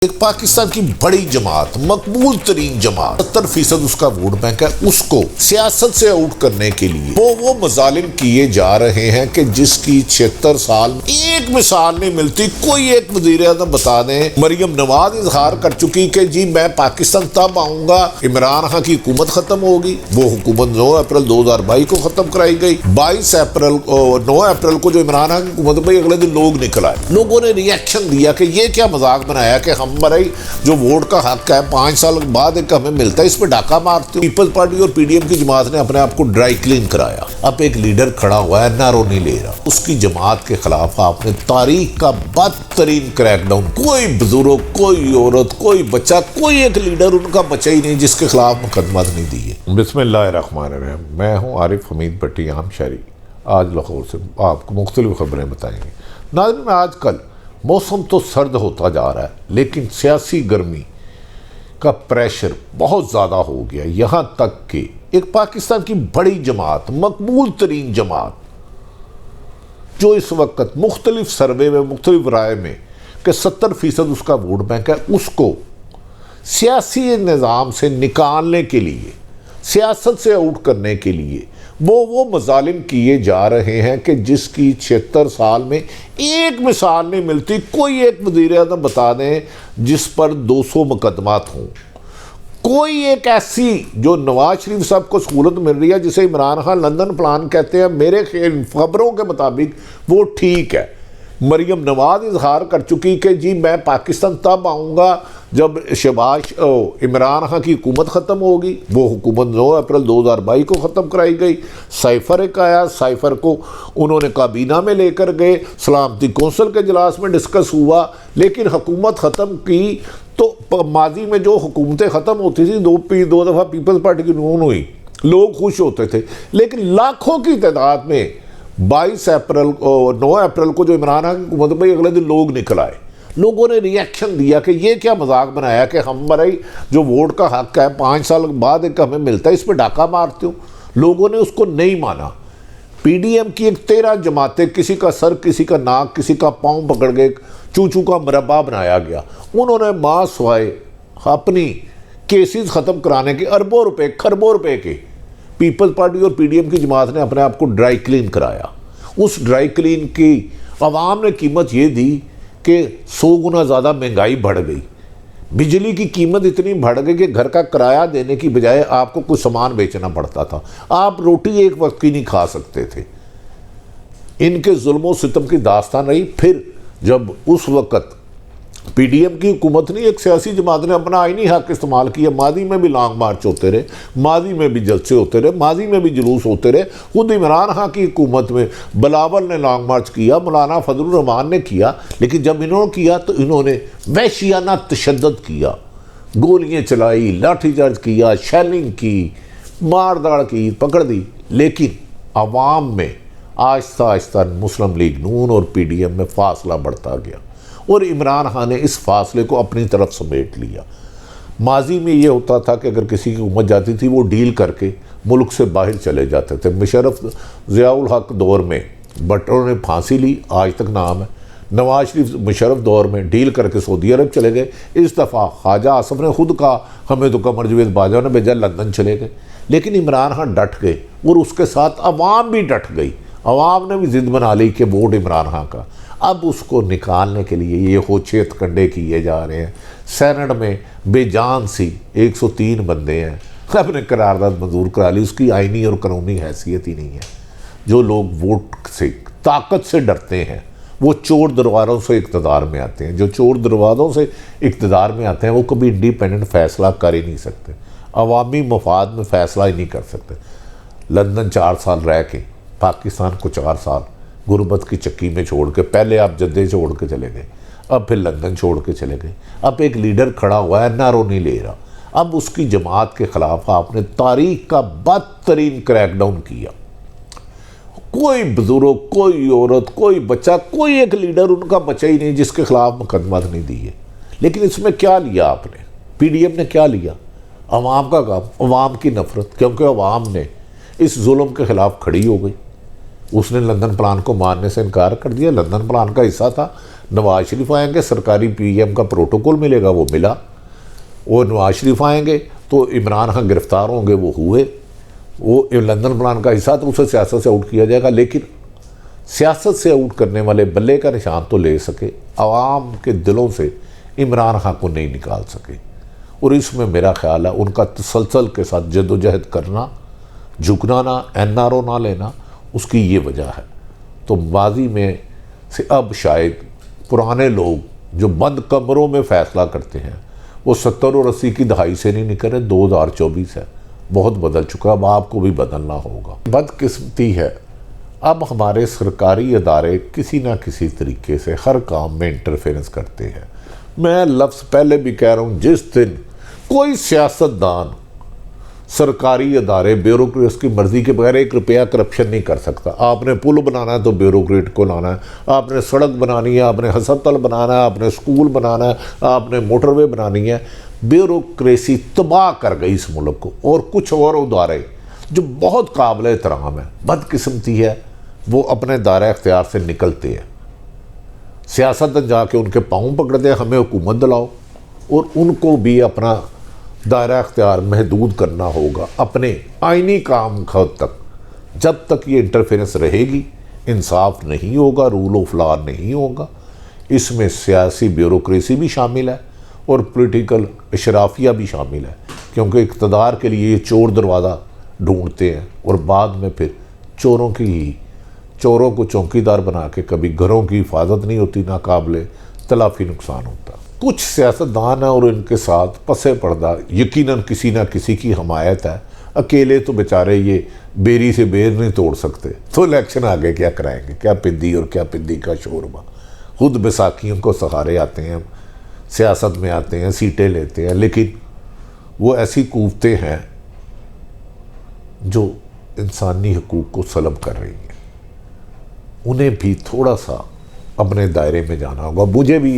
एक पाकिस्तान की बड़ी जमात, मकबूल तरीन जमात, 70% उसका वोट बैंक है, उसको सियासत से आउट करने के लिए वो मजालिम किए जा रहे हैं कि जिसकी 76 साल एक मिसाल नहीं मिलती। कोई एक वजीर आज़म बता दें। मरियम नवाज इजहार कर चुकी कि जी मैं पाकिस्तान तब आऊंगा इमरान खान की हुकूमत खत्म होगी। वो हुकूमत 9 अप्रैल 2022 को खत्म कराई गई। 9 अप्रैल को जो इमरान खान की हुकूमत में अगले दिन लोग निकल आए, लोगों ने रिएक्शन दिया कि ये क्या मजाक बनाया कि हम मराई जो वोट का हक है 5 साल बाद एक हमें मिलता है, इस पर डाका मारते हो। पीपल्स पार्टी और पीडीएम की जमात ने अपने आप को ड्राई क्लीन कराया। अब एक लीडर खड़ा हुआ है, नारो नहीं ले रहा। उसकी जमात के खिलाफ आपने तारीख का बदतरीन क्रैकडाउन, कोई बुजुर्ग, कोई औरत, कोई बच्चा, कोई एक लीडर उनका बचा ही नहीं जिसके खिलाफ मुकदमा नहीं दिए। बिस्मिल्लाहिर्रहमानिर्रहीम। मैं हूँ आरिफ हमीद भट्टी, आम शहरी। आज लाहौर से आपको मुख्तलिफ खबरें बताएंगे। नाज़रीन, आजकल मौसम तो सर्द होता जा रहा है, लेकिन सियासी गर्मी का प्रेशर बहुत ज़्यादा हो गया। यहाँ तक कि एक पाकिस्तान की बड़ी जमात, मकबूल तरीन जमात, जो इस वक्त मुख्तलिफ सर्वे में, मुख्तलिफ राय में कि 70% उसका वोट बैंक है, उसको सियासी निज़ाम से निकालने के लिए, सियासत से आउट करने के लिए वो मजालिम किए जा रहे हैं कि जिसकी 76 साल में एक मिसाल नहीं मिलती। कोई एक वज़ीर आज़म बता दें जिस पर 200 मुकदमात हों। कोई एक ऐसी जो नवाज शरीफ साहब को सहूलत मिल रही है जिसे इमरान खान लंदन प्लान कहते हैं, मेरे खबरों के मुताबिक वो ठीक है। मरियम नवाज इजहार कर चुकी कि जी मैं पाकिस्तान तब आऊँगा जब इमरान खान की हुकूमत ख़त्म होगी। वो हुकूमत 9 अप्रैल 2022 को ख़त्म कराई गई। साइफर एक आया, साइफर को उन्होंने काबीना में लेकर गए, सलामती कौंसिल के इजलास में डिस्कस हुआ, लेकिन हुकूमत ख़त्म की तो माजी में जो हुकूमतें ख़त्म होती थी, दो दफ़ा पीपल्स पार्टी की नून हुई, लोग खुश होते थे। लेकिन लाखों की तादाद में 9 अप्रैल को जो इमरान खान की हुकूमत में अगले दिन लोग निकल आए, लोगों ने रिएक्शन दिया कि ये क्या मजाक बनाया कि हम मराई जो वोट का हक है 5 साल बाद एक हमें मिलता है, इस पर डाका मारते हो। लोगों ने उसको नहीं माना। पीडीएम की 13 जमातें, किसी का सर, किसी का नाक, किसी का पाँव पकड़ के चूचू का मरबा बनाया गया। उन्होंने माँ सवाए अपनी केसेस ख़त्म कराने के अरबों रुपए, खरबों रुपए के पीपल्स पार्टी और पीडीएम की जमात ने अपने आप को ड्राई क्लीन कराया। उस ड्राई क्लीन की आवाम ने कीमत ये दी कि 100 गुना ज़्यादा महंगाई बढ़ गई। बिजली की कीमत इतनी बढ़ गई कि घर का किराया देने की बजाय आपको कुछ सामान बेचना पड़ता था। आप रोटी एक वक्त की नहीं खा सकते थे। इनके जुल्म सितम की दास्तान रही। फिर जब उस वक्त पीडीएम की हुकूमत नहीं, एक सियासी जमात ने अपना आईनी हक इस्तेमाल किया। माजी में भी लॉन्ग मार्च होते रहे, माजी में भी जलसे होते रहे, माजी में भी जुलूस होते रहे। खुद इमरान खान की हुकूमत में बिलावल ने लॉन्ग मार्च किया, मौलाना फजलुर रहमान ने किया, लेकिन जब इन्होंने किया तो इन्होंने वहशियाना तशद्दुद किया, गोलियाँ चलाई, लाठीचार्ज किया, शेलिंग की, मारदाड़ की, पकड़ दी। लेकिन आवाम में आहिस्ता आहिस्ता मुस्लिम लीग नून और पीडीएम में फासला बढ़ता गया और इमरान खान ने इस फासले को अपनी तरफ समेट लिया। माजी में ये होता था कि अगर किसी की हुकूमत जाती थी वो डील करके मुल्क से बाहर चले जाते थे। मुशर्रफ ज़ियाउल हक दौर में भट्टो ने फांसी ली, आज तक नाम है। नवाज शरीफ मुशर्रफ दौर में डील करके सऊदी अरब चले गए। इस दफ़ा ख्वाजा आसफ ने खुद कहा हमें तो कमर जवेद बाजवा ने भेजा, लंदन चले गए। लेकिन इमरान खान डट गए और उसके साथ अवाम भी डट गई। अवाम ने भी ज़िद बना ली कि वोट इमरान खान का। अब उसको निकालने के लिए ये होचे कंडे किए जा रहे हैं। सेनेट में बेजान सी 103 बंदे हैं, अपने करारदाद मंजूर करा ली। उसकी आइनी और कानूनी हैसियत ही नहीं है। जो लोग वोट से, ताकत से डरते हैं, वो चोर दरबारों से इक़्तिदार में आते हैं। जो चोर दरबारों से इक़्तिदार में आते हैं वो कभी इंडिपेंडेंट फ़ैसला कर ही नहीं सकते, अवामी मफाद में फ़ैसला ही नहीं कर सकते। लंदन 4 साल रह के पाकिस्तान को 4 साल गुरबत की चक्की में छोड़ के, पहले आप जद्दे छोड़ के चले गए, अब फिर लंदन छोड़ के चले गए। अब एक लीडर खड़ा हुआ है, नारो नहीं ले रहा। अब उसकी जमात के ख़िलाफ़ आपने तारीख का बदतरीन क्रैकडाउन किया। कोई बुजुर्ग, कोई औरत, कोई बच्चा, कोई एक लीडर उनका बचा ही नहीं जिसके खिलाफ मुकदमा नहीं दिए। लेकिन इसमें क्या लिया आपने? पीडीएम ने क्या लिया? अवाम का काम, अवाम की नफरत, क्योंकि अवाम ने इस जुल्म के ख़िलाफ़ खड़ी हो गई। उसने लंदन प्लान को मानने से इनकार कर दिया। लंदन प्लान का हिस्सा था। नवाज शरीफ आएंगे, सरकारी पीएम का प्रोटोकॉल मिलेगा, वो मिला। वो नवाज शरीफ आएंगे तो इमरान खान गिरफ्तार होंगे, वो हुए। वो लंदन प्लान का हिस्सा, तो उसे सियासत से आउट किया जाएगा। लेकिन सियासत से आउट करने वाले बल्ले का निशान तो ले सके, आवाम के दिलों से इमरान खान को नहीं निकाल सके। और इसमें मेरा ख्याल है उनका तसलसल के साथ जद्दोजहद करना, झुकना ना, एनआरओ ना लेना, उसकी ये वजह है। तो माजी में से अब शायद पुराने लोग जो बंद कमरों में फ़ैसला करते हैं वो 70 और 80 की दहाई से नहीं निकल रहे। 2024 है, बहुत बदल चुका, अब आपको भी बदलना होगा। बदकिस्मती है अब हमारे सरकारी अदारे किसी ना किसी तरीके से हर काम में इंटरफेरेंस करते हैं। मैं लफ्ज़ पहले भी कह रहा हूँ, जिस दिन कोई सियासतदान सरकारी अदारे ब्यूरोक्रेट्स की मर्जी के बगैर 1 रुपया करप्शन नहीं कर सकता। आपने पुल बनाना है तो ब्यूरोक्रेट को लाना है, आपने सड़क बनानी है, आपने हस्पताल बनाना है, आपने स्कूल बनाना है, आपने मोटरवे बनानी है। ब्यूरोक्रेसी तबाह कर गई इस मुल्क को। और कुछ और अदारे जो बहुत काबिल एहतराम है, बदकिस्मती है वो अपने दायरा इख्तियार से निकलते हैं। सियासत जाके उनके पाँव पकड़ते हैं, हमें हुकूमत दिलाओ, और उनको भी अपना दायरा इख्तियार महदूद करना होगा अपने आइनी काम खत तक। जब तक ये इंटरफेरेंस रहेगी, इंसाफ नहीं होगा, रूल ऑफ लॉ नहीं होगा। इसमें सियासी ब्यूरोक्रेसी भी शामिल है और पॉलिटिकल अशराफिया भी शामिल है, क्योंकि इक़्तिदार के लिए ये चोर दरवाज़ा ढूंढते हैं और बाद में फिर चोरों को चौकीदार बना के कभी घरों की हिफाजत नहीं होती, ना काबिल तलाफ़ी नुकसान होता। कुछ सियासतदान है और इनके साथ पसे पर्दा यकीनन किसी ना किसी की हमायत है। अकेले तो बेचारे ये बेरी से बेर नहीं तोड़ सकते, तो इलेक्शन आगे क्या कराएंगे, क्या पिद्दी और क्या पिद्दी का शोरबा। खुद बैसाखियों को सहारे आते हैं, सियासत में आते हैं, सीटें लेते हैं, लेकिन वो ऐसी कुव्वतें हैं जो इंसानी हकूक़ को सलब कर रही हैं। उन्हें भी थोड़ा सा अपने दायरे में जाना होगा। मुझे भी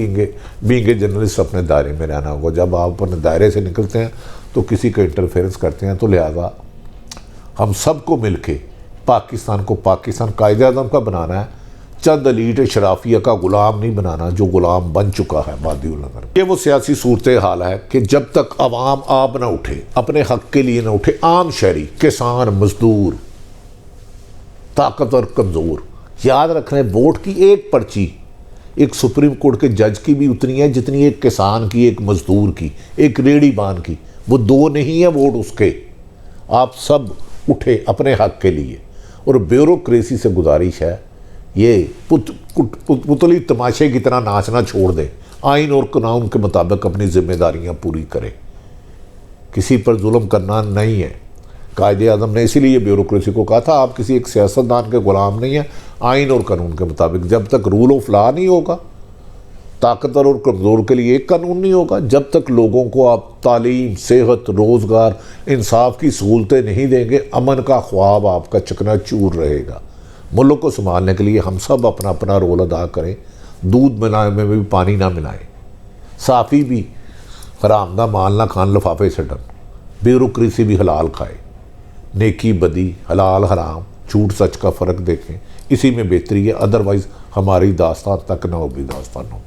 बीइंग जर्नलिस्ट अपने दायरे में रहना होगा। जब आप अपने दायरे से निकलते हैं तो किसी का इंटरफेरेंस करते हैं, तो लिहाजा हम सबको मिलके पाकिस्तान को पाकिस्तान कायदे-ए-आज़म का बनाना है, चंद एलीट शराफिया का गुलाम नहीं बनाना जो गुलाम बन चुका है वादी-उल नज़र। ये वो सियासी सूरत हाल है कि जब तक अवाम आप ना उठे, अपने हक के लिए ना उठे, आम शहरी, किसान, मजदूर, ताकतवर, कमज़ोर, याद रख रहे हैं वोट की एक पर्ची एक सुप्रीम कोर्ट के जज की भी उतनी है जितनी एक किसान की, एक मजदूर की, एक रेहड़ीबान की। वो 2 नहीं है वोट उसके। आप सब उठे अपने हक के लिए। और ब्यूरोक्रेसी से गुजारिश है, ये पुतली तमाशे की तरह नाचना छोड़ दें, आइन और कानून के मुताबिक अपनी जिम्मेदारियां पूरी करें। किसी पर जुल्म करना नहीं है। कायदे-ए-आज़म ने इसीलिए ब्यूरोक्रेसी को कहा था आप किसी एक सियासतदान के गुलाम नहीं हैं, आइन और कानून के मुताबिक। जब तक रूल ऑफ लॉ नहीं होगा, ताकतवर और कमज़ोर के लिए एक कानून नहीं होगा, जब तक लोगों को आप तालीम, सेहत, रोज़गार, इंसाफ की सहूलतें नहीं देंगे, अमन का ख्वाब आपका चकनाचूर रहेगा। मुल्क को संभालने के लिए हम सब अपना अपना रोल अदा करें। दूध मिलाने में भी पानी ना मिलाएं, साफ़ी भी हरामदा माल ना खान लिफाफे से डन, ब्यूरोक्रेसी भी हलाल खाए, नेकी बदी, हलाल हराम, झूठ सच का फ़र्क देखें, इसी में बेहतरी है। अदरवाइज़ हमारी दास्तान तक ना हो भी दास्तान हो।